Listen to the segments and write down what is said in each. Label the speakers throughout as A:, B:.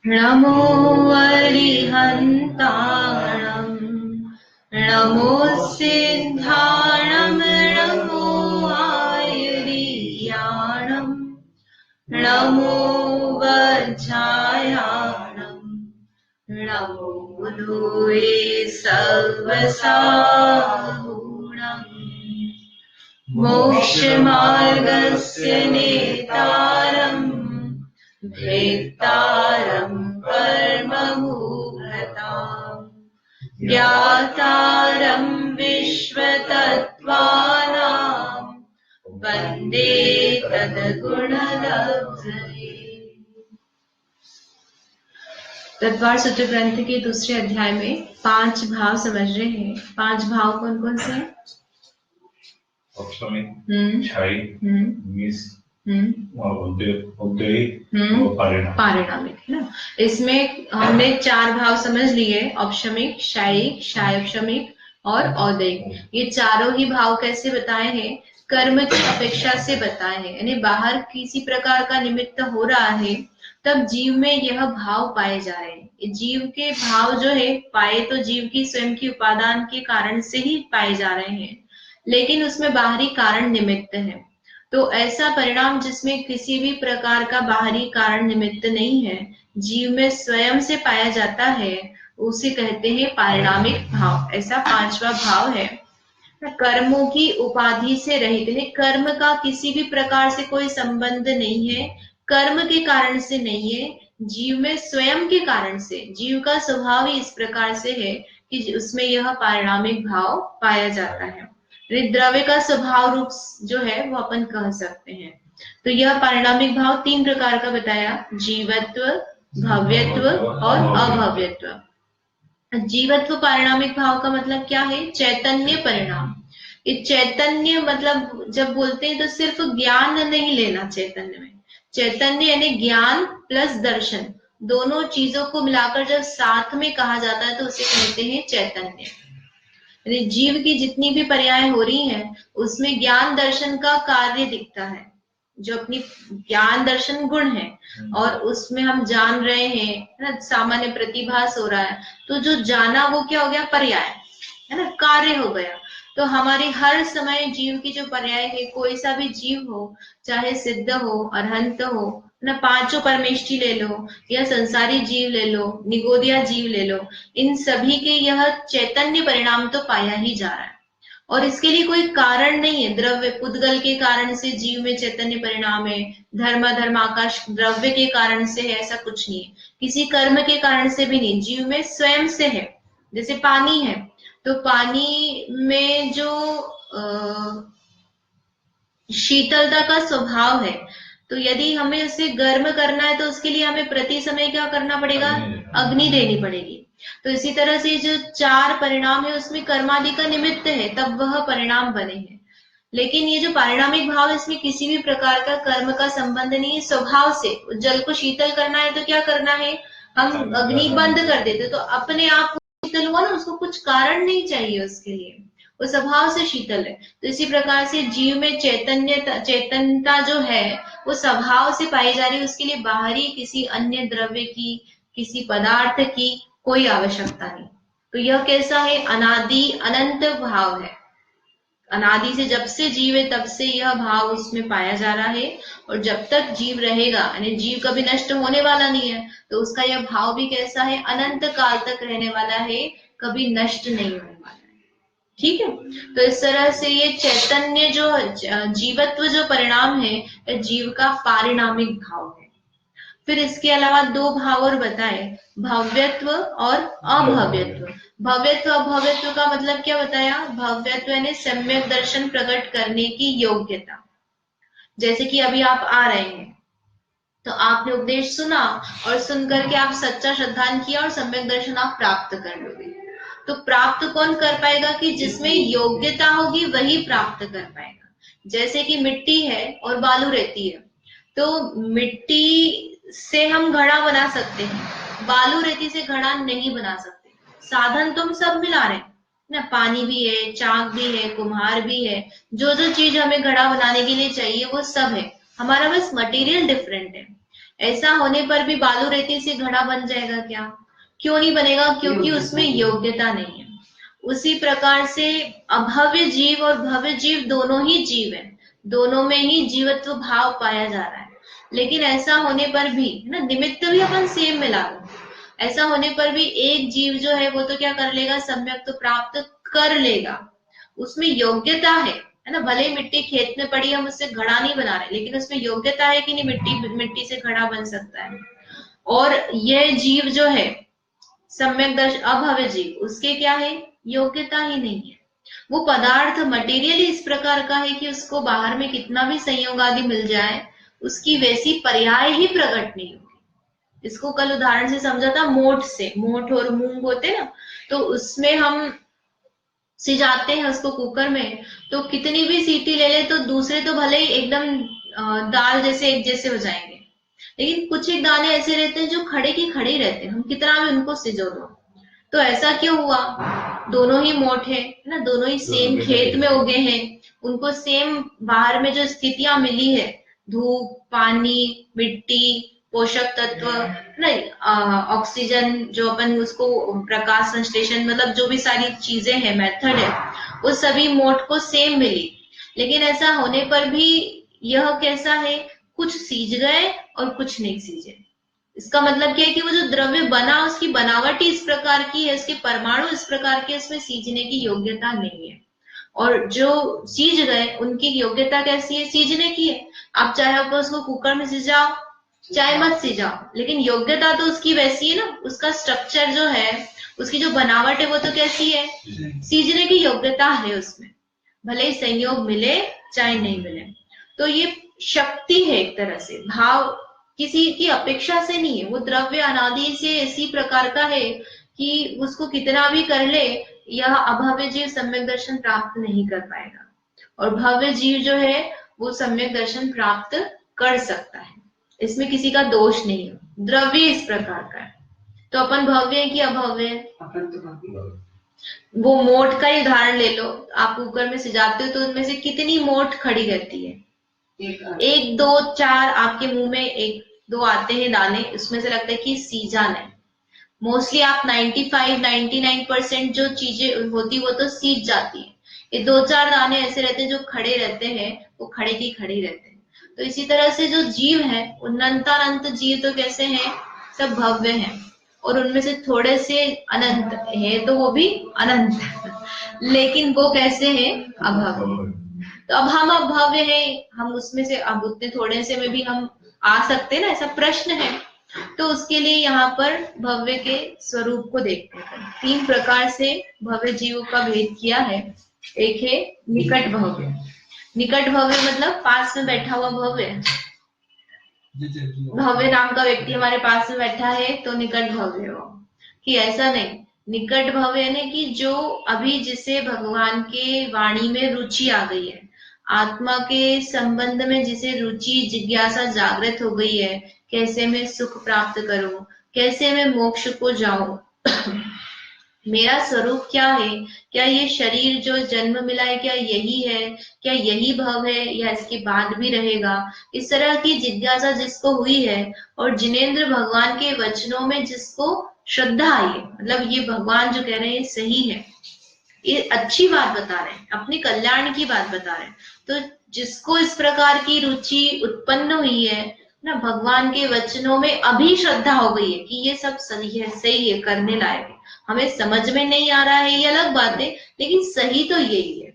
A: नमो अरिहन्ताणं नमो सिद्धाणं नमो आयुर्याणं नमो वज्रायाणं नमो गुरुवे सर्वसाहुणम् मोक्षमार्गस्य नेतारम् भेत्तारं परममुह्यताम् ज्ञातारं विश्वतत्त्वानां वन्दे तद्गुणलब्धये। तत्वार सूत्र ग्रंथ के दूसरे अध्याय में 5 भाव समझ रहे हैं। 5 भाव कौन कौन से हैं?
B: औपचारिक, क्षायी, मिस
A: पारिणामिक है ना। इसमें हमने 4 भाव समझ लिए, औपशमिक, क्षायिक, क्षायोपशमिक और औदयिक। ये चारों ही भाव कैसे बताए हैं? कर्म की अपेक्षा से बताए हैं, यानी बाहर किसी प्रकार का निमित्त हो रहा है तब जीव में यह भाव पाए जा रहे हैं। जीव के भाव जो है पाए तो जीव की स्वयं की उपादान के कारण से ही पाए जा रहे हैं, लेकिन उसमें बाहरी कारण निमित्त है। तो ऐसा परिणाम जिसमें किसी भी प्रकार का बाहरी कारण निमित्त नहीं है, जीव में स्वयं से पाया जाता है, उसे कहते हैं पारिणामिक भाव। ऐसा 5वां भाव है। कर्मों की उपाधि से रहित है, कर्म का किसी भी प्रकार से कोई संबंध नहीं है, कर्म के कारण से नहीं है, जीव में स्वयं के कारण से। जीव का स्वभाव ही इस प्रकार से है कि उसमें यह पारिणामिक भाव पाया जाता है। द्रव्य का स्वभाव रूप जो है वो अपन कह सकते हैं। तो यह पारिणामिक भाव 3 प्रकार का बताया: जीवत्व, भव्यत्व और अभव्यत्व। जीवत्व पारिणामिक भाव का मतलब क्या है? चैतन्य परिणाम। ये चैतन्य मतलब जब बोलते हैं तो सिर्फ ज्ञान नहीं लेना चैतन्य में। चैतन्य यानी ज्ञान प्लस दर्शन, दोनों चीजों को मिलाकर जब साथ में कहा जाता है तो उसे कहते हैं चैतन्य। जीव की जितनी भी पर्याय हो रही हैं उसमें ज्ञान दर्शन का कार्य दिखता है, जो अपनी ज्ञान दर्शन गुण है और उसमें हम जान रहे हैं ना, सामान्य प्रतिभास हो रहा है, तो जो जाना वो क्या हो गया? पर्याय है ना, कार्य हो गया। तो हमारे हर समय जीव की जो पर्याय है, कोई सा भी जीव हो, चाहे सिद्ध हो, अरहंत हो ना, 5 परमेष्टि ले लो या संसारी जीव ले लो, निगोदिया जीव ले लो, इन सभी के यह चैतन्य परिणाम तो पाया ही जा रहा है और इसके लिए कोई कारण नहीं है। द्रव्य पुद्गल के कारण से जीव में चैतन्य परिणाम है, धर्म आकाश द्रव्य के कारण से है, ऐसा कुछ नहीं है। किसी कर्म के कारण से भी नहीं, जीव में स्वयं से है। जैसे पानी है तो पानी में जो शीतलता का स्वभाव है, तो यदि हमें उसे गर्म करना है तो उसके लिए हमें प्रति समय क्या करना पड़ेगा? अग्नि देनी पड़ेगी। तो इसी तरह से जो 4 परिणाम है उसमें कर्मादि का निमित्त है, तब वह परिणाम बने हैं। लेकिन ये जो पारिणामिक भाव है इसमें किसी भी प्रकार का कर्म का संबंध नहीं है, स्वभाव से। जल को शीतल करना है तो क्या करना है? हम अग्नि बंद कर देते तो अपने आप शीतल हुआ ना, उसको कुछ कारण नहीं चाहिए उसके लिए, वो स्वभाव से शीतल है। तो इसी प्रकार से जीव में चैतन्यता जो है वो स्वभाव से पाई जा रही है, उसके लिए बाहरी किसी अन्य द्रव्य की, किसी पदार्थ की कोई आवश्यकता नहीं। तो यह कैसा है? अनादि अनंत भाव है। अनादि से, जब से जीव है तब से यह भाव उसमें पाया जा रहा है और जब तक जीव रहेगा, यानी जीव कभी नष्ट होने वाला नहीं है, तो उसका यह भाव भी कैसा है? अनंत काल तक रहने वाला है, कभी नष्ट नहीं होने वाला है। ठीक है, तो इस तरह से ये चैतन्य जो जीवत्व जो परिणाम है, जीव का पारिणामिक भाव है। फिर इसके अलावा 2 भाव और बताए, भव्यत्व और अभव्यत्व। भव्यत्व अभव्यत्व का मतलब क्या बताया? भव्यत्व यानी सम्यक दर्शन प्रकट करने की योग्यता। जैसे कि अभी आप आ रहे हैं तो आपने उपदेश सुना और सुनकर के आप सच्चा श्रद्धान किया और सम्यक दर्शन आप प्राप्त कर लोगे। तो प्राप्त कौन कर पाएगा? कि जिसमें योग्यता होगी वही प्राप्त कर पाएगा। जैसे कि मिट्टी है और बालू रेती है, तो मिट्टी से हम घड़ा बना सकते हैं, बालू रेती से घड़ा नहीं बना सकते। साधन तुम सब मिला रहे हैं, ना, पानी भी है, चाक भी है, कुम्हार भी है, जो जो चीज हमें घड़ा बनाने के लिए चाहिए वो सब है, हमारा बस मटेरियल डिफरेंट है। ऐसा होने पर भी बालू रेती से घड़ा बन जाएगा क्या? क्यों नहीं बनेगा? क्योंकि उसमें योग्यता नहीं है। उसी प्रकार से अभव्य जीव और भव्य जीव दोनों ही जीव है, दोनों में ही जीवत्व भाव पाया जा रहा है। लेकिन ऐसा होने पर भी ना, निमित्त भी अपन सेम मिला दो, ऐसा होने पर भी एक जीव जो है वो तो क्या कर लेगा? सम्यक तो प्राप्त कर लेगा, उसमें योग्यता है ना। भले ही मिट्टी खेत में पड़ी, हम उससे घड़ा नहीं बना रहे, लेकिन उसमें योग्यता है कि नहीं, मिट्टी से घड़ा बन सकता है। और यह जीव जो है सम्यक दर्श अभव्य जीव, उसके क्या है? योग्यता ही नहीं है। वो पदार्थ मटेरियल इस प्रकार का है कि उसको बाहर में कितना भी संयोग आदि मिल जाए, उसकी वैसी पर्याय ही प्रकट नहीं होगी। इसको कल उदाहरण से समझा था, मोठ से, मोठ और मूंग होते ना, तो उसमें हम सिजाते हैं उसको कुकर में, तो कितनी भी सीटी ले ले तो दूसरे तो भले ही एकदम दाल जैसे एक जैसे हो जाएंगे, लेकिन कुछ एक दाने ऐसे रहते हैं जो खड़े की खड़े ही रहते हैं, हम कितना भी उनको सिजो दो। तो ऐसा क्यों हुआ? दोनों ही मोठ है ना, दोनों ही सेम खेत में उगे हैं, उनको सेम बाहर में जो स्थितियां मिली है, धूप, पानी, मिट्टी, पोषक तत्व, नहीं ऑक्सीजन, जो अपन उसको प्रकाश संश्लेषण, मतलब जो भी सारी चीजें हैं, मेथड है, वो सभी मोठ को सेम मिली। लेकिन ऐसा होने पर भी यह कैसा है? कुछ सीज गए और कुछ नहीं सीजे। इसका मतलब क्या है कि वो जो द्रव्य बना उसकी बनावट ही इस प्रकार की है, उसके परमाणु इस प्रकार के, उसमें सीजने की योग्यता नहीं है। और जो सीज गए उनकी योग्यता कैसी है? सीजने की है। आप चाहे आप उसको कुकर में सिजाओ, चाहे मत सिजाओ, लेकिन योग्यता तो उसकी वैसी है ना, उसका स्ट्रक्चर जो है, उसकी जो बनावट है वो तो कैसी है? सीजने की योग्यता है उसमें, भले ही संयोग मिले चाहे नहीं मिले। तो ये शक्ति है एक तरह से, भाव किसी की अपेक्षा से नहीं है, वो द्रव्य अनादि से इसी प्रकार का है कि उसको कितना भी कर ले, यह अभव्य जीव सम्यक दर्शन प्राप्त नहीं कर पाएगा। और भव्य जीव जो है वो सम्यक दर्शन प्राप्त कर सकता है, इसमें किसी का दोष नहीं है। द्रव्य इस प्रकार का है, तो अपन भव्य है कि अभव्य है? वो मोठ का ही उदाहरण ले लो, आप कुकर में सिजाते हो तो उनमें से कितनी मोठ खड़ी रहती है? एक दो चार आपके मुंह में एक दो आते हैं दाने, उसमें से लगता है कि सीजा नहीं। मोस्टली आप 95-99% जो चीजें होती वो तो सीज जाती है, ये दो चार दाने ऐसे रहते हैं जो खड़े रहते हैं, वो खड़े की खड़े रहते हैं। तो इसी तरह से जो जीव है, अनंतानंत जीव तो कैसे हैं? सब भव्य हैं, और उनमें से थोड़े से अनंत है तो वो भी अनंत लेकिन वो कैसे हैं? अभव्य। तो अब हम अभव्य हैं, हम उसमें से अब उतने थोड़े से में भी हम आ सकते हैं ना, ऐसा प्रश्न है। तो उसके लिए यहाँ पर भव्य के स्वरूप को देखते हैं। तीन प्रकार से भव्य जीवों का भेद किया है। एक है निकट भव्य। निकट भव्य मतलब पास में बैठा हुआ भव्य। भव्य नाम का व्यक्ति हमारे पास में बैठा है तो निकट भव्य हो, कि ऐसा नहीं। निकट भव्य यानी कि जो अभी जिसे भगवान के वाणी में रुचि आ गई है, आत्मा के संबंध में जिसे रुचि जिज्ञासा जागृत हो गई है, कैसे मैं सुख प्राप्त करूं, कैसे मैं मोक्ष को जाऊं, मेरा स्वरूप क्या है, क्या ये शरीर जो जन्म मिला है क्या यही है, क्या यही भव है या इसके बाद भी रहेगा, इस तरह की जिज्ञासा जिसको हुई है, और जिनेंद्र भगवान के वचनों में जिसको श्रद्धा आई है, मतलब ये भगवान जो कह रहे हैं सही है, ये अच्छी बात बता रहे हैं, अपने कल्याण की बात बता रहे हैं, तो जिसको इस प्रकार की रुचि उत्पन्न हुई है ना, भगवान के वचनों में अभी श्रद्धा हो गई है कि ये सब सही है, करने लायक है। हमें समझ में नहीं आ रहा है ये अलग बात है, लेकिन सही तो यही है,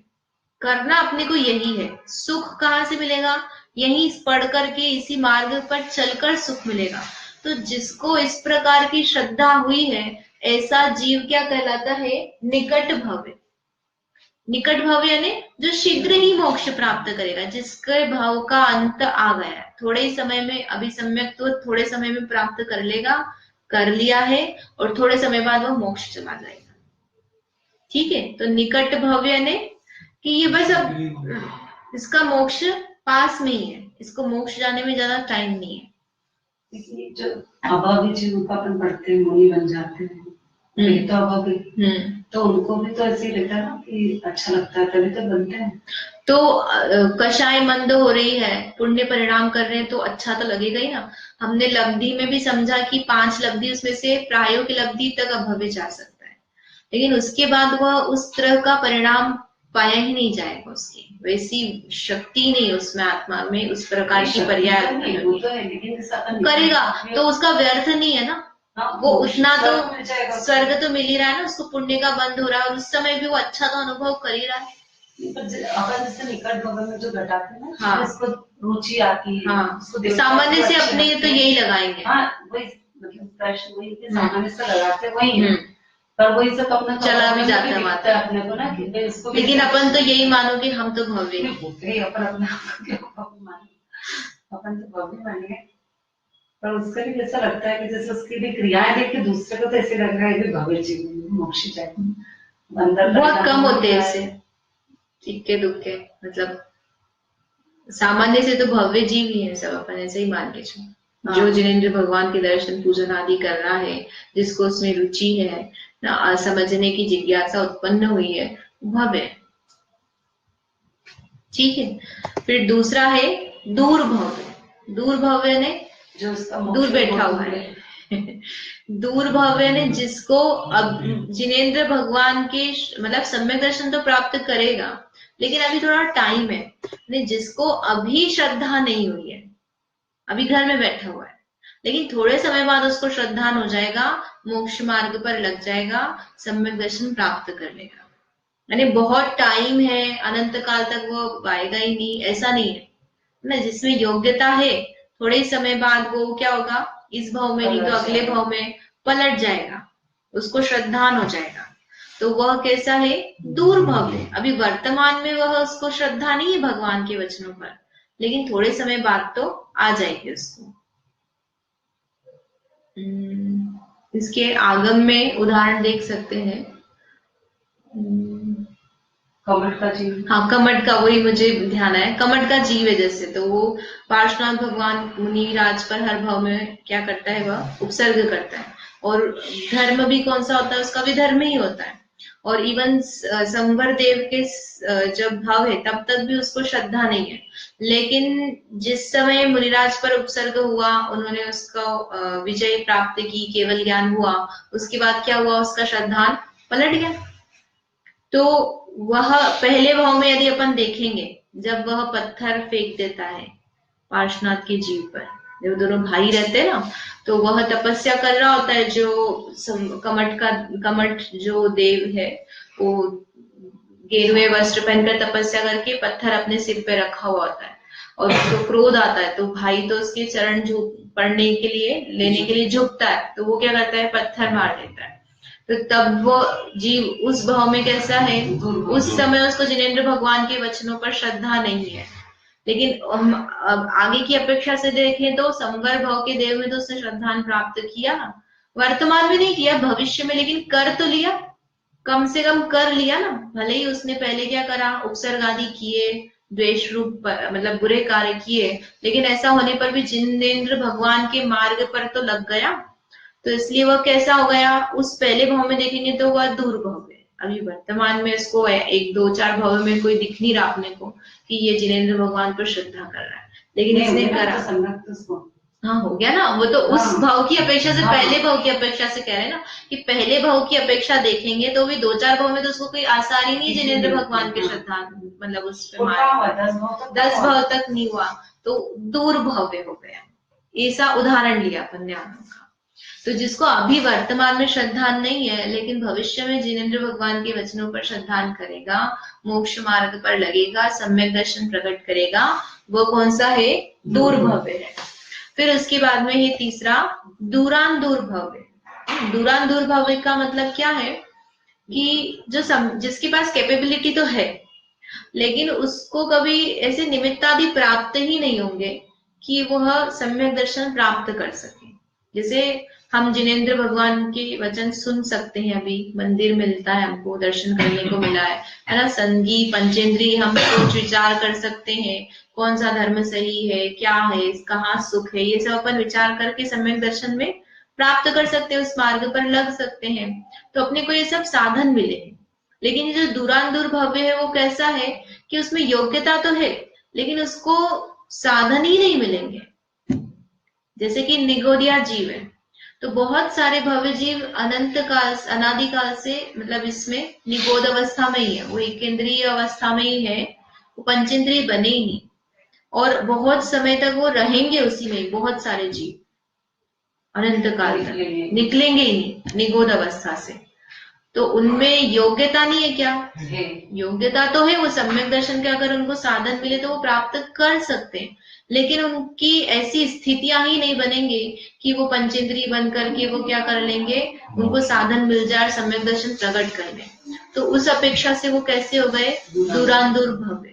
A: करना अपने को यही है। सुख कहाँ से मिलेगा? यही पढ़ करके इसी मार्ग पर चलकर सुख मिलेगा। तो जिसको इस प्रकार की श्रद्धा हुई है, ऐसा जीव क्या कहलाता है? निकट भव्य। निकट भव यानी जो शीघ्र ही मोक्ष प्राप्त करेगा, जिसके भाव का अंत आ गया है, थोड़े ही समय में, अभी सम्यक तो थोड़े समय में प्राप्त कर लेगा, कर लिया है, और थोड़े समय बाद वह मोक्ष चला जाएगा। ठीक है, तो निकट भव यानी कि ये बस अब इसका मोक्ष पास में ही है, इसको मोक्ष जाने में ज्यादा टाइम नहीं है।
C: जो अभावी जीव का अपन पढ़ते हैं मुनि बन जाते हैं, तो अब तो उनको भी तो ऐसे ही लगता है ना कि अच्छा लगता है, तभी तो बनते हैं।
A: तो कषाय मंद हो रही है, पुण्य परिणाम कर रहे हैं, तो अच्छा तो लगेगा ही ना। हमने लब्धि में भी समझा कि 5 लब्धि उसमें से प्रायो की लब्धि तक अभव्य जा सकता है, लेकिन उसके बाद वह उस तरह का परिणाम पाया ही नहीं जाएगा, उसकी वैसी शक्ति नहीं उसमें, आत्मा में उस प्रकार की पर्याय करेगा तो उसका व्यर्थ नहीं है ना। वो उतना तो स्वर्ग तो मिल ही रहा है ना उसको, पुण्य का बंद हो रहा है, और उस समय भी वो अच्छा तो अनुभव कर ही रहा है।
C: अपन जैसे निकट भवन में जो घटाते हैं ना, हाँ, इसको रुचि आती है,
A: हाँ, सामान्य से अपने तो यही लगाएंगे,
C: हाँ, वही मतलब प्रश्न वही सामान्य से लगाते वही है, पर वही सब अपना
A: चला भी जाता है
C: अपने को ना कि इसको,
A: लेकिन अपन तो यही मानो कि हम तो भव्य
C: अपन अपन तो भव्य मानेंगे, पर उसका भी ऐसा लगता है कि जैसे उसकी भी क्रियाएं देख के दूसरे को तो ऐसे लग रहा है कि भव्य जीवन मोक्ष चाहिए, अंदर
A: बहुत कम होते हैं ऐसे इक्के दुक्के, मतलब सामान्य से तो भव्य जीव ही है सब, अपन ऐसे ही मान के चलो। हाँ। जो जिनेंद्र भगवान के दर्शन पूजन आदि कर रहा है, जिसको उसमें रुचि है ना, समझने की जिज्ञासा उत्पन्न हुई है, भव्य। ठीक है, फिर दूसरा है दूर भव्य। दूर भव्य ने
C: जो उसका
A: दूर बैठा हुआ है दूर भव्य ने जिसको अब जिनेंद्र भगवान के मतलब सम्यक दर्शन तो प्राप्त करेगा, लेकिन अभी थोड़ा टाइम है, जिसको अभी श्रद्धा नहीं हुई है, अभी घर में बैठा हुआ है, लेकिन थोड़े समय बाद उसको श्रद्धान हो जाएगा, मोक्ष मार्ग पर लग जाएगा, सम्यक दर्शन प्राप्त कर लेगा। यानी बहुत टाइम है, अनंत काल तक वो आएगा ही नहीं, ऐसा नहीं है ना। जिसमें योग्यता है, थोड़े ही समय बाद वो क्या होगा, इस भाव में नहीं तो अगले भाव में पलट जाएगा, उसको श्रद्धान हो जाएगा। तो वह कैसा है, दूर भव्य। अभी वर्तमान में वह उसको श्रद्धा नहीं है भगवान के वचनों पर, लेकिन थोड़े समय बाद तो आ जाएगी उसको। इसके आगम में उदाहरण देख सकते हैं,
C: कमट का जीव।
A: हाँ, कमट का, वही मुझे ध्यान है, कमट का जीव है जैसे, तो वो पार्श्वनाथ भगवान मुनिराज पर हर भाव में क्या करता है, वह उपसर्ग करता है, और धर्म भी कौन सा होता है, उसका भी धर्म ही होता है। और इवन संवर देव के जब भाव है तब तक भी उसको श्रद्धा नहीं है, लेकिन जिस समय मुनिराज पर उपसर्ग हुआ, उन्होंने उसको विजय प्राप्त की, केवल ज्ञान हुआ, उसके बाद क्या हुआ, उसका श्रद्धान पलट गया। तो वह पहले भाव में यदि अपन देखेंगे, जब वह पत्थर फेंक देता है पार्श्वनाथ के जीव पर, जब दोनों भाई रहते हैं ना, तो वह तपस्या कर रहा होता है, जो कमट जो देव है, वो गेरुए वस्त्र पहनकर तपस्या करके पत्थर अपने सिर पे रखा हुआ होता है, और उसको क्रोध आता है, तो भाई तो उसके चरण पड़ने के लिए, लेने के लिए झुकता है, तो वो क्या करता है, पत्थर मार देता है। तो तब वो जीव उस भाव में कैसा है, उस समय उसको जिनेंद्र भगवान के वचनों पर श्रद्धा नहीं है। लेकिन हम अब आगे की अपेक्षा से देखें तो संवर भाव के देव में तो उसने श्रद्धान प्राप्त किया, वर्तमान में नहीं किया, भविष्य में लेकिन कर तो लिया, कम से कम कर लिया ना। भले ही उसने पहले क्या करा, उपसर्ग आदि किए, द्वेष रूप मतलब बुरे कार्य किए, लेकिन ऐसा होने पर भी जिनेंद्र भगवान के मार्ग पर तो लग गया, तो इसलिए वह कैसा हो गया, उस पहले भाव में देखेंगे तो वह दूर भाव है। अभी वर्तमान में इसको 1, 2, 4 भाव में कोई दिख नहीं रहा अपने को कि ये जिनेंद्र भगवान पर श्रद्धा कर रहा है, लेकिन इसने करा, हाँ हो गया ना, वो तो उस भाव की अपेक्षा से, पहले भाव की अपेक्षा से कह रहे हैं ना, कि पहले भाव की अपेक्षा देखेंगे तो भी 2, 4 भाव में तो उसको कोई आसार ही नहीं जिनेंद्र भगवान के श्रद्धा, मतलब उस पर 10 भाव तक नहीं हुआ, तो दूर भव्य हो गया। ऐसा उदाहरण लिया अपन ने का। तो जिसको अभी वर्तमान में श्रद्धान नहीं है, लेकिन भविष्य में जिनेंद्र भगवान के वचनों पर श्रद्धान करेगा, मोक्ष मार्ग पर लगेगा, सम्यक दर्शन प्रकट करेगा, वो कौन सा है, दूर भव्य है। फिर उसके बाद में है तीसरा, दूरान दूर भव्य। दूरान दूर भव्य का मतलब क्या है कि जिसके पास कैपेबिलिटी तो है, लेकिन उसको कभी ऐसे निमित्तादि प्राप्त ही नहीं होंगे कि वह सम्यक दर्शन प्राप्त कर सके। जैसे हम जिनेंद्र भगवान के वचन सुन सकते हैं, अभी मंदिर मिलता है हमको, दर्शन करने को मिला है ना, संगी पंचेंद्री, हम सोच विचार कर सकते हैं कौन सा धर्म सही है, क्या है, कहाँ सुख है, ये सब अपन विचार करके सम्यक दर्शन में प्राप्त कर सकते हैं, उस मार्ग पर लग सकते हैं। तो अपने को ये सब साधन मिले हैं। लेकिन ये जो दूरांदूर भव्य है वो कैसा है कि उसमें योग्यता तो है लेकिन उसको साधन ही नहीं मिलेंगे। जैसे कि निगोदिया जीव है, तो बहुत सारे भव्य जीव अनंत काल अनादिकाल से मतलब इसमें निगोद अवस्था में ही है, वो एकेंद्रीय अवस्था में ही है, वो पंचेंद्रिय बने ही नहीं और बहुत समय तक वो रहेंगे उसी में। बहुत सारे जीव अनंत काल तक निकलेंगे ही नहीं निगोद अवस्था से। तो उनमें योग्यता नहीं है क्या? योग्यता तो है, वो सम्यक दर्शन के अगर उनको साधन मिले तो वो प्राप्त कर सकते हैं, लेकिन उनकी ऐसी स्थितियां ही नहीं बनेंगे कि वो पंचेंद्रिय बन करके वो क्या कर लेंगे, उनको साधन मिल जाए और सम्यक दर्शन प्रकट कर ले। तो उस अपेक्षा से वो कैसे हो गए? दूरांदूर भव्य।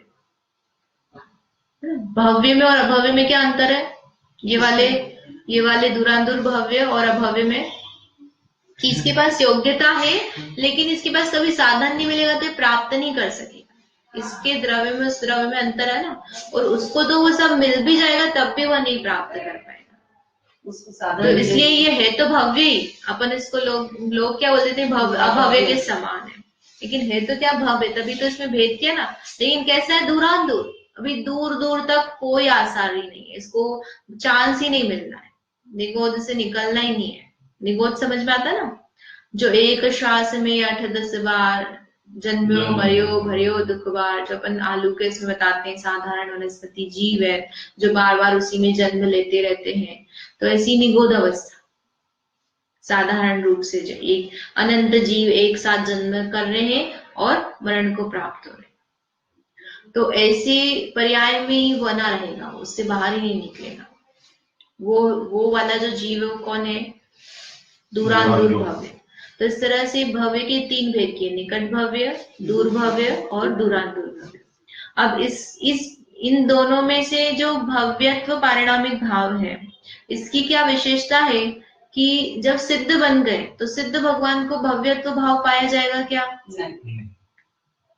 A: भव्य में और अभव्य में क्या अंतर है? ये वाले दूरांदूर भव्य और अभव्य में कि इसके पास योग्यता है लेकिन इसके पास कभी साधन नहीं मिलेगा तो ये प्राप्त नहीं कर सकेगा। इसके द्रव्य में उस द्रव्य में अंतर है ना, और उसको तो वो सब मिल भी जाएगा तब भी वह नहीं प्राप्त कर पाएगा उसको साधन। तो इसलिए ये है तो भव्य ही, अपन इसको लोग क्या बोलते थे, अभव्य के समान है, लेकिन है तो क्या भव्य, तभी तो इसमें भेद किया ना। लेकिन कैसा है? दूरांदूर, अभी दूर दूर तक कोई आसार ही नहीं है, इसको चांस ही नहीं मिल रहा है, निगोद से निकलना ही नहीं है। निगोद समझ में आता ना, जो एक श्वास में 8-10 बार जन्मो मरियो भरियो दुख बार, जो अपन आलू के इसमें बताते हैं साधारण वनस्पति जीव है जो बार बार उसी में जन्म लेते रहते हैं। तो ऐसी निगोद अवस्था साधारण रूप से जो एक अनंत जीव एक साथ जन्म कर रहे हैं और मरण को प्राप्त हो रहे हैं, तो ऐसी पर्याय में ही बना रहेगा, उससे बाहर ही नहीं निकलेगा। वो वाला जो जीव है कौन है? दूरांदूर भव्य। तो इस तरह से भव्य के 3 भेद किए, निकट भव्य, दूर भव्य और दूरांदूर भव्य। अब इन दोनों में से जो भव्यत्व पारिणामिक भाव है, इसकी क्या विशेषता है कि जब सिद्ध बन गए तो सिद्ध भगवान को भव्यत्व भाव पाया जाएगा क्या?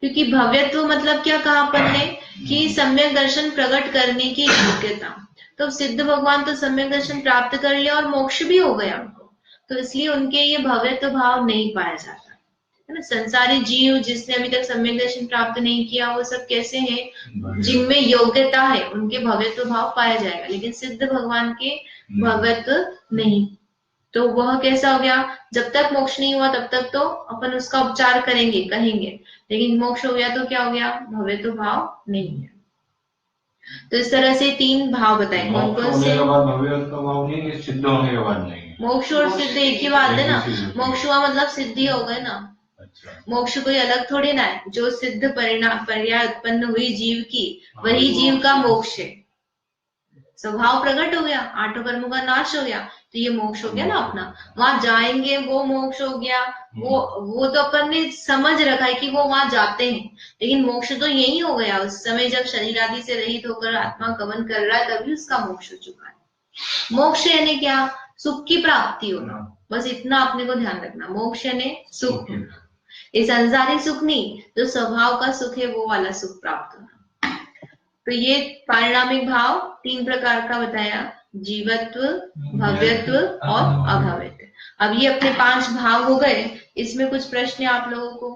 A: क्योंकि भव्यत्व मतलब क्या कहा अपन ने कि सम्यक दर्शन प्रकट करने की योग्यता। तो सिद्ध भगवान तो सम्यक दर्शन प्राप्त कर लिया और मोक्ष भी हो गया उनको, तो इसलिए उनके ये भव्यत्व भाव नहीं पाया जाता है ना। संसारी जीव जिसने अभी तक सम्यक दर्शन प्राप्त नहीं किया वो सब कैसे हैं? जिनमें योग्यता है उनके भव्यत्व भाव पाया जाएगा, लेकिन सिद्ध भगवान के भव्यत्व नहीं। तो वह कैसा हो गया? जब तक मोक्ष नहीं हुआ तब तक तो अपन उसका उपचार करेंगे कहेंगे, लेकिन मोक्ष हो गया तो क्या हो गया? भव्यत्व भाव नहीं है। तो इस तरह से 3 भाव बताए। मोक्ष और सिद्ध एक ही बात है ना, मोक्ष हुआ मतलब सिद्धि हो गए ना। मोक्ष कोई अलग थोड़ी ना है, जो सिद्ध पर्याय उत्पन्न हुई जीव की वही जीव का मोक्ष है। स्वभाव प्रकट हो गया, 8 कर्मों का नाश हो गया, तो ये मोक्ष हो गया ना अपना। वहां जाएंगे वो मोक्ष हो गया, वो तो अपन ने समझ रखा है कि वो वहां जाते हैं, लेकिन मोक्ष तो यही हो गया। उस समय जब शरीर आदि से रहित होकर आत्मा गमन कर रहा है तभी उसका मोक्ष हो चुका है। मोक्ष यानी क्या? सुख की प्राप्ति होना, बस इतना अपने को ध्यान रखना। मोक्ष यानी सुख, ये संसारी सुख नहीं, जो स्वभाव का सुख है वो वाला सुख प्राप्त होना। तो ये पारिणामिक भाव 3 प्रकार का बताया, जीवत्व, भव्यत्व और अभव्यत्व। अब ये अपने 5 भाव हो गए। इसमें कुछ प्रश्न आप लोगों को,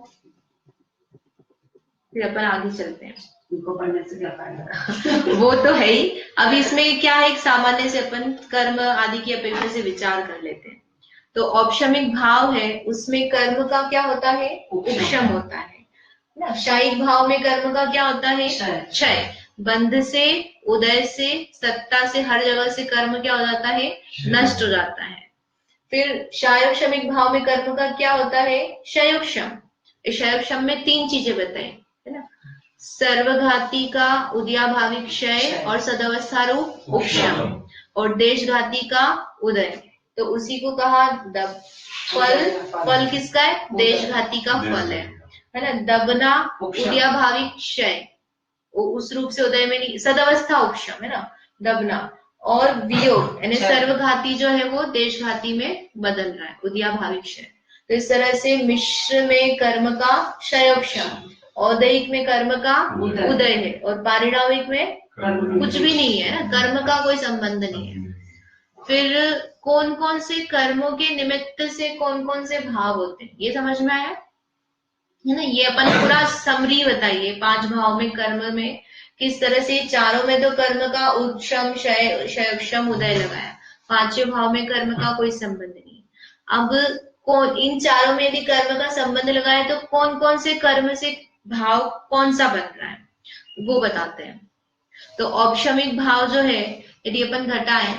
A: फिर अपन आगे चलते हैं।
C: उनको पढ़ने से क्या फायदा?
A: वो तो है ही। अब इसमें क्या है, एक सामान्य से अपन कर्म आदि की अपेक्षा से विचार कर लेते हैं। तो औपशमिक भाव है, उसमें कर्म का क्या होता है? उपशम होता है ना। शायिक भाव में कर्म का क्या होता है? क्षय। बंध से, उदय से, सत्ता से, हर जगह से कर्म क्या हो जाता है? नष्ट हो जाता है। फिर शायोक्षमिक भाव में कर्म का क्या होता है? क्षयोक्षम। क्षयोक्षम में 3 चीजें बताई है ना, सर्वघाती का उदयाभावी क्षय और सदवस्था रूप उपशम, और देशघाती का उदय। तो उसी को कहा फल किसका है? देशघाती का फल है ना। दबना, उदयाभावी क्षय, उस रूप से उदय में नहीं, सदवस्था उपशम है ना, दबना, और वियोग यानी सर्वघाती जो है वो देशघाती में बदल रहा है, उदयाभावी क्षय। तो इस तरह से मिश्र में कर्म का क्षयोक्षम, औदैहिक में कर्म का उदय है, और पारिणामिक में कुछ भी नहीं है ना, कर्म का कोई संबंध नहीं है। फिर कौन कौन से कर्मों के निमित्त से कौन कौन से भाव होते हैं, ये समझ में आया है ना। ये अपन पूरा समरी बताइए 5 भाव में कर्म में किस तरह से, चारों में तो कर्म का उत्क्षम क्षयक्षम उदय लगाया, 5वें भाव में कर्म का कोई संबंध नहीं। अब कौन इन चारों में यदि कर्म का संबंध लगाए तो कौन कौन से कर्म से भाव कौन सा बन रहा है वो बताते हैं। तो औपशमिक भाव जो है यदि अपन घटाएं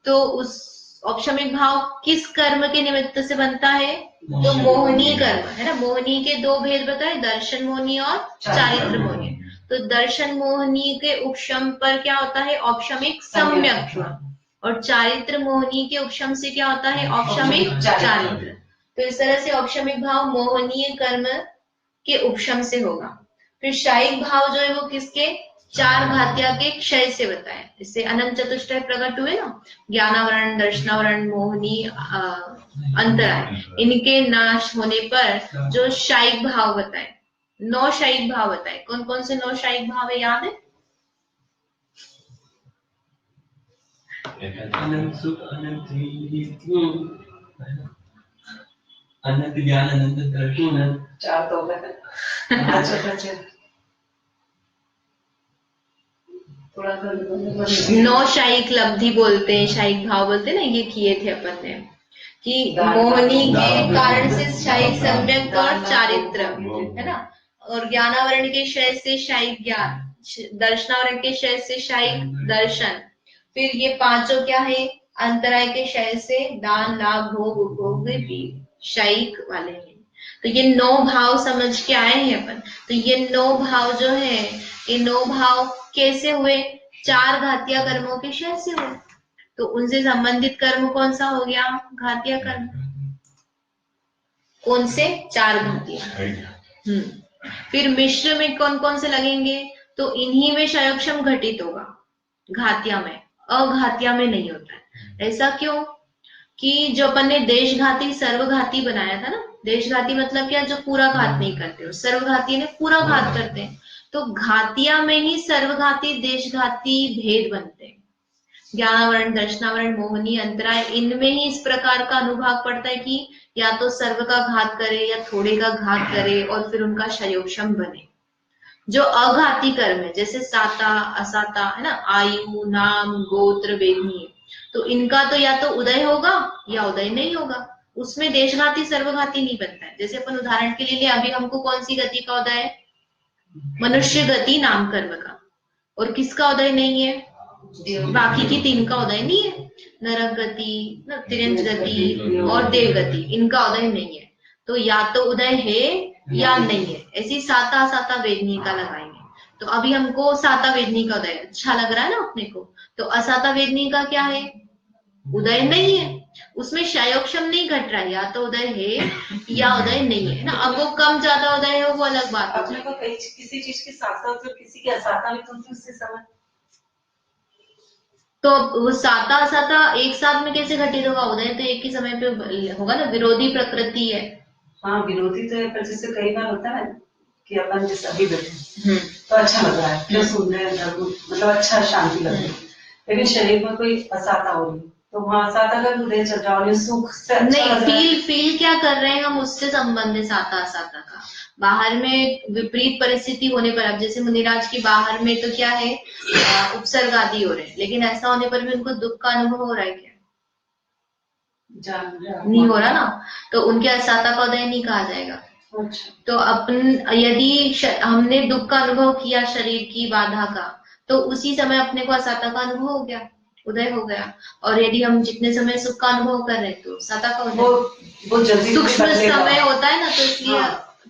A: तो उस औपशमिक भाव किस कर्म के निमित्त से बनता है, तो मोहनीय कर्म है ना। मोहनीय के 2 भेद बताए, दर्शन मोहनीय और चारित्र मोहनीय। तो दर्शन मोहनीय के उपशम पर क्या होता है, औपशमिक सम्यक, और चारित्र मोहनीय के उपशम से क्या होता है, औपशमिक चारित्र। तो इस तरह से औपशमिक भाव मोहनीय कर्म के उपशम से होगा। फिर शायिक भाव जो है वो किसके, 4 घातिया के क्षय से बताया। इससे अनंत चतुष्टय प्रकट हुए ना, ज्ञानावरण, दर्शनावरण, मोहनी, अंतराय, इनके नाश होने पर जो शायिक भाव बताए, 9 शायिक भाव बताए। कौन कौन से 9 शायिक भाव है, याद है?
D: अनंत सुख, अनंत अनंत ज्ञान, अनंत दर्शन,
C: 4 तो हो गए। थोड़ा
A: 9 शायिक लब्धि बोलते हैं, शायिक भाव बोलते हैं ना, ये किए थे अपन ने कि मोहनी के कारण से शायिक सम्यक और चारित्र है ना, और ज्ञानावरण के क्षय से शायिक ज्ञान, दर्शनावरण के क्षय से शायिक दर्शन। फिर ये 5 क्या है, अंतराय के क्षय से दान, लाभ, भोग, उपभोग भी शायिक वाले हैं। तो ये 9 भाव समझ के आए हैं अपन। तो ये 9 भाव जो है, ये 9 भाव कैसे हुए, 4 घातिया कर्मों के क्षय से हुए। तो उनसे संबंधित कर्म कौन सा हो गया, घातिया कर्म। कौन से, 4 घातिया। फिर मिश्र में कौन कौन से लगेंगे, तो इन्हीं में क्षयक्षम घटित होगा, घातिया में, अघातिया में नहीं होता है। ऐसा क्यों कि जो अपन ने देशघाती सर्वघाती बनाया था ना, देशघाती मतलब क्या, जो पूरा घात नहीं करते, सर्वघाती ने पूरा घात करते हैं। तो घातिया में ही सर्वघाती देशघाती भेद बनते हैं। ज्ञानावरण, दर्शनावरण, मोहनी, अंतराय, इनमें ही इस प्रकार का अनुभाग पड़ता है कि या तो सर्व का घात करे या थोड़े का घात करे और फिर उनका क्षयोक्षम बने। जो अघाती कर्म है जैसे साता, असाता है ना, आयु, नाम, गोत्र, वेदनीय, तो इनका तो या तो उदय होगा या उदय नहीं होगा, उसमें देशघाती सर्वघाती नहीं बनता है। जैसे अपन उदाहरण के लिए अभी हमको कौन सी गति का उदय है, मनुष्य गति नाम कर्म का, और किसका उदय नहीं है, बाकी की 3 का उदय नहीं है, नरक गति, तिरंज गति और देव गति, इनका उदय नहीं है। तो या तो उदय है या नहीं है। ऐसी साता साता वेदनी का लगाएंगे। तो अभी हमको साता वेदनी का उदय अच्छा लग रहा है ना अपने को, तो असाता वेदनी का क्या है, उदय नहीं है, उसमें क्षयोक्षम नहीं घट रहा है, या तो उदय है या उदय नहीं है ना। अब वो कम ज्यादा उदय हो वो अलग बात है।
C: अपने को किसी चीज के साथ साथ किसी के असाता में तो उससे समझ,
A: तो वो साता असाता एक साथ में कैसे घटित होगा, उदय तो एक ही समय पे होगा ना, विरोधी प्रकृति है।
C: हाँ विरोधी तो है, पर जैसे कई बार होता है कि अपन जैसे अभी बैठे तो अच्छा लग रहा है, क्या सुन रहे हैं, मतलब अच्छा शांति लग रही है, लेकिन शरीर में कोई असाता हो रही तो वहाँ असाता का उदय चल रहा है, सुख से अच्छा
A: नहीं, फील क्या कर रहे हैं हम, उससे संबंध है साता असाता का। बाहर में विपरीत परिस्थिति होने पर, अब जैसे मुनिराज की बाहर में तो क्या है, उपसर्ग आदि हो रहे हैं, लेकिन ऐसा होने पर भी उनको दुख का अनुभव हो रहा है क्या, नहीं हो रहा ना, तो उनके असाता का उदय नहीं कहा जाएगा।
C: अच्छा।
A: तो अपन यदि हमने दुख का अनुभव किया शरीर की बाधा का, तो उसी समय अपने को असाता का अनुभव हो गया, उदय हो गया। और यदि हम जितने समय सुख का अनुभव कर रहे हैं तो साता का उदय, सूक्ष्म समय होता है ना, तो इसलिए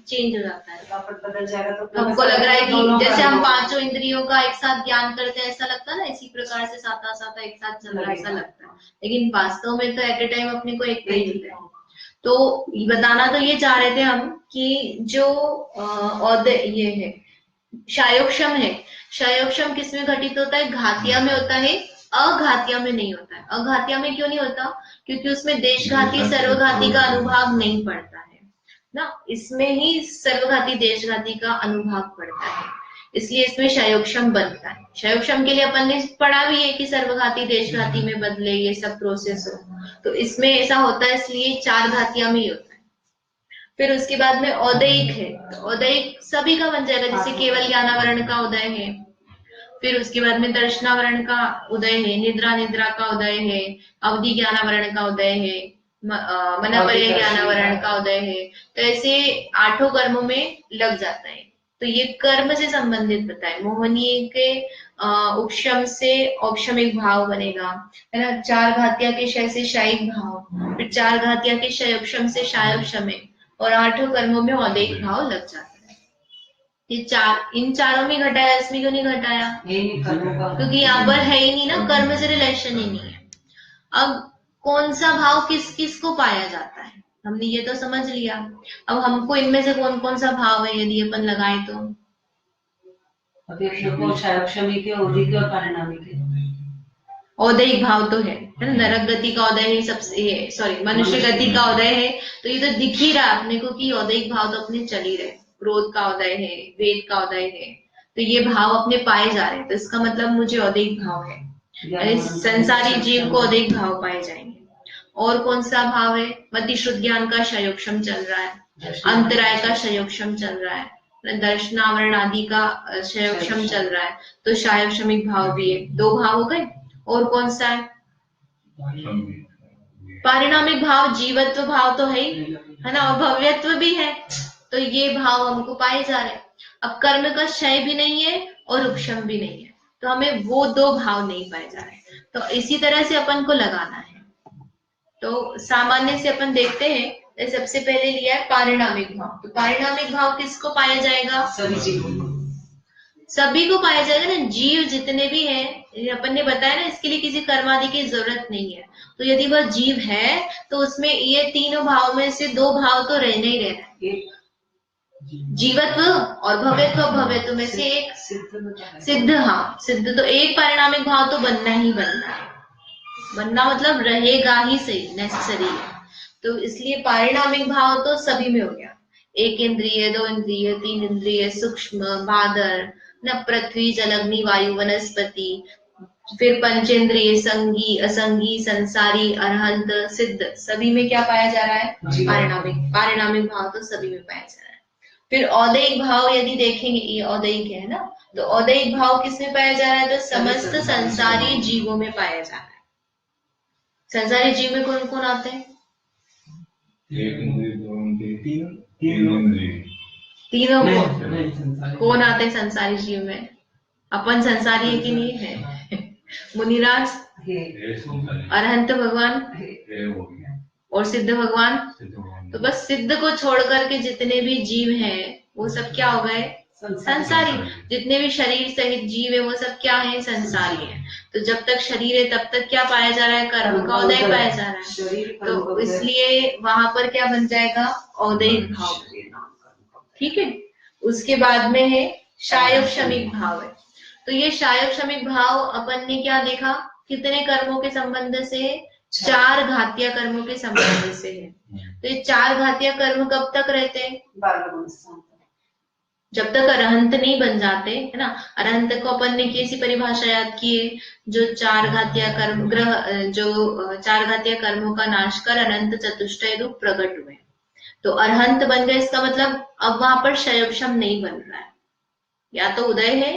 A: चेंज हो जाता है,
C: बदल जाएगा। तो
A: हमको लग रहा है कि जैसे हम 5 इंद्रियों का एक साथ ज्ञान करते हैं ऐसा लगता है ना, इसी प्रकार से साता साता एक साथ चल रहा है ऐसा लगता है, लेकिन वास्तव में तो एट ए टाइम अपने को एक ही मिलता है। तो बताना तो ये चाह रहे थे हम कि जो ये है क्षयोक्षम है, क्षयोक्षम किस में घटित होता है, घातिया में होता है, अघातिया में नहीं होता है। अघातिया में क्यों नहीं होता, क्योंकि उसमें देशघाती सर्वघाती का अनुभाग नहीं पड़ता है ना, इसमें ही सर्वघाती देशघाती का अनुभाग पड़ता है। इसलिए इसमें क्षयोक्षम बनता है। क्षयोक्षम के लिए अपन ने पढ़ा भी है कि सर्वघाती देशघाती में बदले, ये सब प्रोसेस हो, तो इसमें ऐसा होता है, इसलिए चार घातिया में ही होता है। फिर उसके बाद में औदयिक है, तो औदयिक सभी का बन जाएगा, जैसे केवल ज्ञानावरण का उदय है, फिर उसके बाद में दर्शनावरण का उदय है, निद्रा निद्रा का उदय है, अवधि ज्ञानावरण का उदय है, मनपर्य ज्ञानावरण का उदय है। तो ऐसे 8 कर्मों में लग जाता है। तो ये कर्म से संबंधित बताए। मोहनीय के उपशम से औपशमिक भाव बनेगा, है ना। चार घातिया के क्षय से शायिक भाव, फिर चार घातिया के क्षयोपशम से शायोपशमिक, और 8 कर्मों में औदयिक भाव लग जाता है। ये इन चारों में घटाया, इसमें क्यों नहीं घटाया? क्योंकि यहाँ पर है ही नहीं ना, कर्म से रिलेशन ही नहीं है। अब कौन सा भाव किस किस को पाया जाता है, हमने ये तो समझ लिया। अब हमको इनमें से कौन कौन सा भाव है यदि अपन लगाए तो?
C: अभी और परिणामिक
A: औदयिक भाव तो है ना। नरक गति का उदय है, सबसे सॉरी मनुष्य गति का उदय है, तो ये तो दिख ही रहा है अपने को कि औदयिक भाव तो अपने चल ही रहे। क्रोध का उदय है, वेद का उदय है, तो ये भाव अपने पाए जा रहे हैं, तो इसका मतलब मुझे औदयिक भाव है, यानी संसारी जीव को औदयिक भाव पाए जाएंगे। और कौन सा भाव है? मति शुद्ध ज्ञान का क्षयोक्षम चल रहा है, अंतराय का क्षयोक्षम चल रहा है, दर्शनावरण आदि का क्षयोक्षम चल रहा है, तो शायोक्षमिक भाव भी है। 2 भाव हो गए। और कौन सा है? पारिणामिक भाव, जीवत्व भाव तो है ना, और भव्यत्व भी है, तो ये भाव हमको पाए जा रहे हैं। अब कर्म का क्षय भी नहीं है और उपशम भी नहीं है, तो हमें वो 2 भाव नहीं पाए जा रहे। तो इसी तरह से अपन को लगाना है। तो सामान्य से अपन देखते हैं, सबसे पहले लिया है पारिणामिक भाव। तो पारिणामिक भाव किसको पाया जाएगा? सभी को पाया जाएगा ना, जीव जितने भी हैं। अपन ने बताया ना, इसके लिए किसी कर्मादि की जरूरत नहीं है। तो यदि वह जीव है तो उसमें ये तीनों भाव में से 2 भाव तो रहने ही रहना, जीवत्व और भव्यत्व। भव्यत्व में से एक सिद्ध, हाँ सिद्ध, तो एक पारिणामिक भाव तो बनना ही बनना है। बनना मतलब रहेगा ही, सही, नेसेसरी है। तो इसलिए पारिणामिक भाव तो सभी में हो गया। 1 इंद्रिय, 2 इंद्रिय, 3 इंद्रिय, सूक्ष्म, बादर, न पृथ्वी, जल, अग्नि, वायु, वनस्पति, फिर पंचेंद्रिय, संगी, असंगी, संसारी, अरहंत, सिद्ध, सभी में क्या पाया जा रहा है? पारिणामिक भाव तो सभी में पाया जा रहा है। फिर औदयिक भाव यदि देखेंगे, ये औदयिक है ना, तो औदयिक भाव किसमें पाया जा रहा है? तो समस्त संसारी जीवों में पाया जा रहा है। संसारी जीव में कौन कौन आते हैं?
B: 1 इंद्रिय, 2 इंद्रिय, 3 इंद्रिय,
A: तीनों कौन आते हैं संसारी जीव में? अपन संसारी है कि नहीं है? मुनिराज, अरहंत भगवान और सिद्ध भगवान। तो बस सिद्ध को छोड़ करके जितने भी जीव हैं वो सब क्या हो गए? संसारी। जितने भी शरीर सहित जीव है वो सब क्या है? संसारी है। तो जब तक शरीर है तब तक क्या पाया जा रहा है? कर्म का उदय पाया जा रहा है। तो इसलिए वहां पर क्या बन जाएगा? औदयिक भाव। ठीक है। उसके बाद में है शायोपशमिक भाव है। तो ये शायोपशमिक भाव अपन ने क्या देखा? कितने कर्मों के संबंध से? 4 घातिया कर्मों के संबंध से है। तो ये 4 घातिया कर्म कब तक रहते हैं?
C: 12
A: जब तक अरहंत नहीं बन जाते, है ना। अरहंत को अपन ने कैसी परिभाषा याद की है? जो 4 घातिया कर्म जो 4 घातिया कर्मों का नाश कर अनंत चतुष्टय रूप प्रकट हुए, तो अरहंत बन गए। इसका मतलब अब वहां पर क्षयोपशम नहीं बन रहा है, या तो उदय है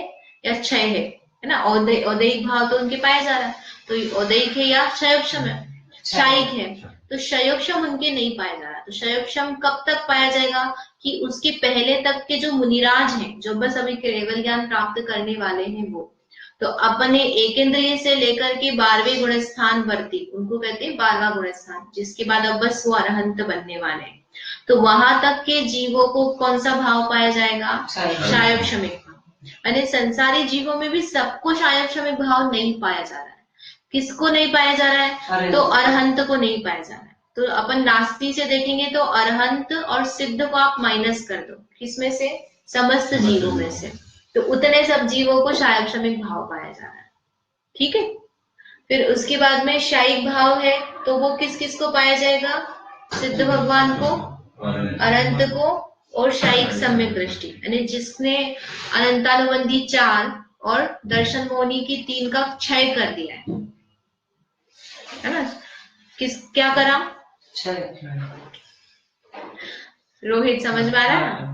A: या क्षय है ना। औदयिक भाव तो उनके पाया जा रहा है, तो औदयिक है या क्षयोपशम है? क्षयिक है, तो क्षयोपशम उनके नहीं पाया जा रहा। तो क्षयोपशम कब तक पाया जाएगा? कि उसके पहले तक के जो मुनिराज हैं, जो बस अभी केवल ज्ञान प्राप्त करने वाले हैं, वो तो अपने 1 इंद्रिय से लेकर के 12वें गुण स्थान वर्ती, उनको कहते हैं 12वां गुण स्थान, जिसके बाद अब बस वो अरहंत बनने वाले हैं। तो वहां तक के जीवों को कौन सा भाव पाया जाएगा? शायोपशमिक भाव। यानी संसारी जीवों में भी सबको शायोपशमिक भाव नहीं पाया जा रहा है। किसको नहीं पाया जा रहा है? तो अरहंत को नहीं पाया जा रहा है। तो अपन नास्ती से देखेंगे तो अरहंत और सिद्ध को आप माइनस कर दो, किसमें से? समस्त जीवों में से। तो उतने सब जीवों को शायोपशमिक भाव पाया जा रहा है। ठीक है। फिर उसके बाद में शायिक भाव है, तो वो किस किस को पाया जाएगा? सिद्ध भगवान को, अनंत को और शायिक सम्यक दृष्टि, यानी जिसने अनंतानुबंधी 4 और दर्शन मोहनी की 3 का क्षय कर दिया है ना। क्या करा? रोहित समझ में आ रहा है ना?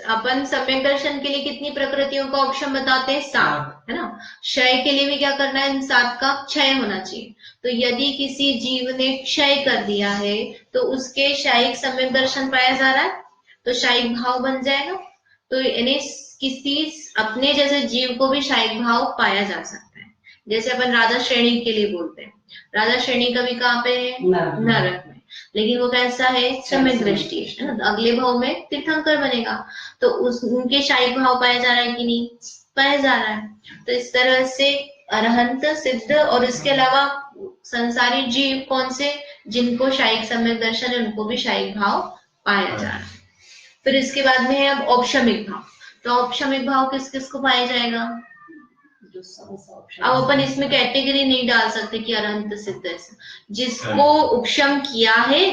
A: अपन सम्यक दर्शन के लिए कितनी प्रकृतियों का ऑप्शन बताते हैं? 7, है ना। क्षय के लिए भी क्या करना है? इन 7 का क्षय होना चाहिए। तो यदि किसी जीव ने क्षय कर दिया है तो उसके शायिक सम्यक दर्शन पाया जा रहा है, तो शायिक भाव बन जाएगा। तो यानी किसी अपने जैसे जीव को भी शायिक भाव पाया जा सकता है। जैसे अपन राजा श्रेणी के लिए बोलते हैं, राजा श्रेणी कभी कहाँ पे है? नरक में, लेकिन वो कैसा है? सम्यक दृष्टि है ना। अगले भाव में तीर्थंकर बनेगा, तो उनके शायिक भाव पाया जा रहा है कि नहीं? पाया जा रहा है। तो इस तरह से अरहंत, सिद्ध और इसके अलावा संसारी जीव कौन से? जिनको शायिक सम्यक दर्शन है उनको भी शायिक भाव पाया जा रहा है। फिर इसके बाद में है अब औपशमिक भाव। तो औपशमिक भाव किस किस को पाया जाएगा? अब अपन इसमें कैटेगरी नहीं डाल सकते कि अरहंत सिद्ध ऐसा, जिसको उपशम किया है,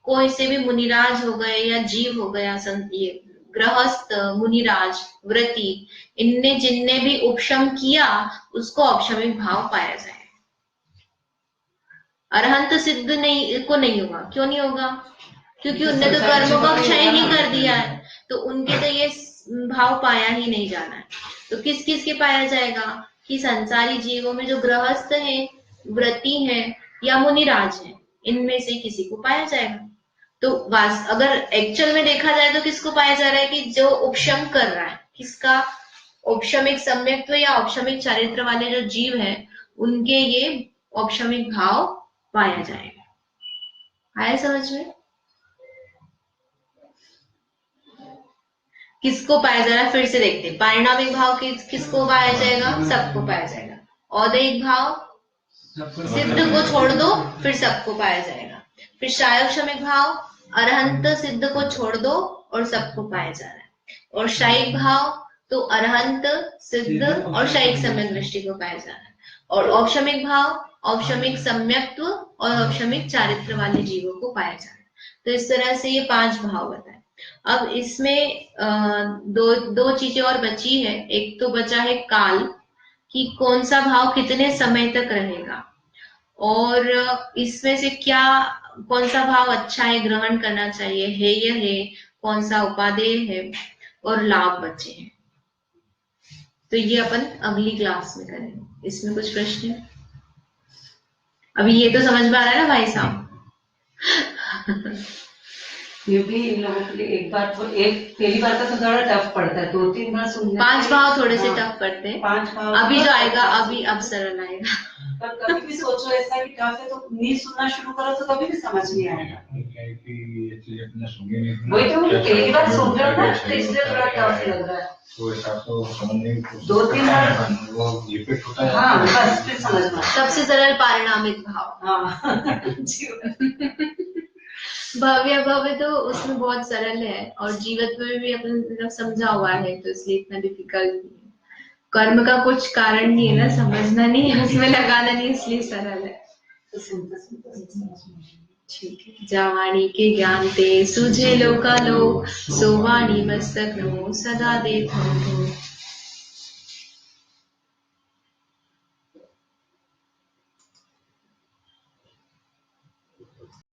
A: कोई से भी मुनिराज हो गए या जीव हो गया, ये गृहस्थ, मुनिराज, व्रती, इनने जिनने भी उपशम किया उसको औपशमिक भाव पाया जाए। अरहंत सिद्ध नहीं होगा। क्यों नहीं होगा? क्योंकि उनने तो कर्मों का क्षय ही कर दिया है, तो उनके तो ये भाव पाया ही नहीं जाना है। तो किस किस के पाया जाएगा? कि संसारी जीवों में जो गृहस्थ है, व्रती है या मुनिराज है, इनमें से किसी को पाया जाएगा। तो अगर एक्चुअल में देखा जाए तो किसको पाया जा रहा है? कि जो उपशम कर रहा है, किसका? औपशमिक सम्यक्त्व या औपशमिक चारित्र वाले जो जीव है उनके ये औपशमिक भाव पाया जाएगा। आया समझ में? किसको पाया जा रहा है? फिर से देखते हैं। पारिणामिक भाव किसको पाया जाएगा? सबको पाया जाएगा। औदैहिक भाव सिद्ध को छोड़ दो, फिर सबको पाया जाएगा। फिर शायौक्षमिक भाव अरहंत सिद्ध को छोड़ दो और सबको पाया जा रहा है। और शायिक भाव तो अरहंत, सिद्ध और शायिक सम्यक दृष्टि को पाया जा रहा है। और औपशमिक भाव औपशमिक सम्यक्त्व और औपशमिक चारित्र वाले जीवों को पाया जा रहा है। तो इस तरह से ये 5 भाव बताए। अब इसमें दो चीजें और बची है। एक तो बचा है काल, कि कौन सा भाव कितने समय तक रहेगा, और इसमें से कौन सा भाव अच्छा है, ग्रहण करना चाहिए, हेय है, कौन सा उपादेय है, और लाभ बचे हैं। तो ये अपन अगली क्लास में करेंगे। इसमें कुछ प्रश्न है? अभी ये तो समझ में आ रहा है ना भाई साहब?
C: ये भी इन लोगों के लिए एक पहली बार का तो थोड़ा टफ पड़ता है, 2-3 बार सुनने।
A: 5 भाव थोड़े से टफ पड़ते हैं।
C: 5 भाव
A: अभी जो आएगा अब सरल आएगा।
C: पर कभी भी सोचो ऐसा कि टफ है तो नहीं सुनना शुरू करो तो कभी भी समझ नहीं आएगा। वही तो पहली बार सुन रहे हो ना, तो इसलिए थोड़ा टफ लग रहा है।
B: तो ऐसा तो समझने
C: 2-3 बार
B: वो रिपीट होता है।
C: हाँ, बस फिर समझना।
A: सबसे सरल पारिणामिक भाव।
C: हाँ
A: भव्य भव्य तो उसमें बहुत सरल है, और जीवत्व में भी अपन समझा हुआ है, तो इसलिए इतना डिफिकल्ट नहीं है। कर्म का कुछ कारण नहीं है ना, समझना नहीं है, उसमें लगाना नहीं, इसलिए सरल है।
C: तो सुनते
A: ठीक है। जावाणी के ज्ञान ते सुझे लोका लो, सोवाणी मस्तक नो सदा देखो।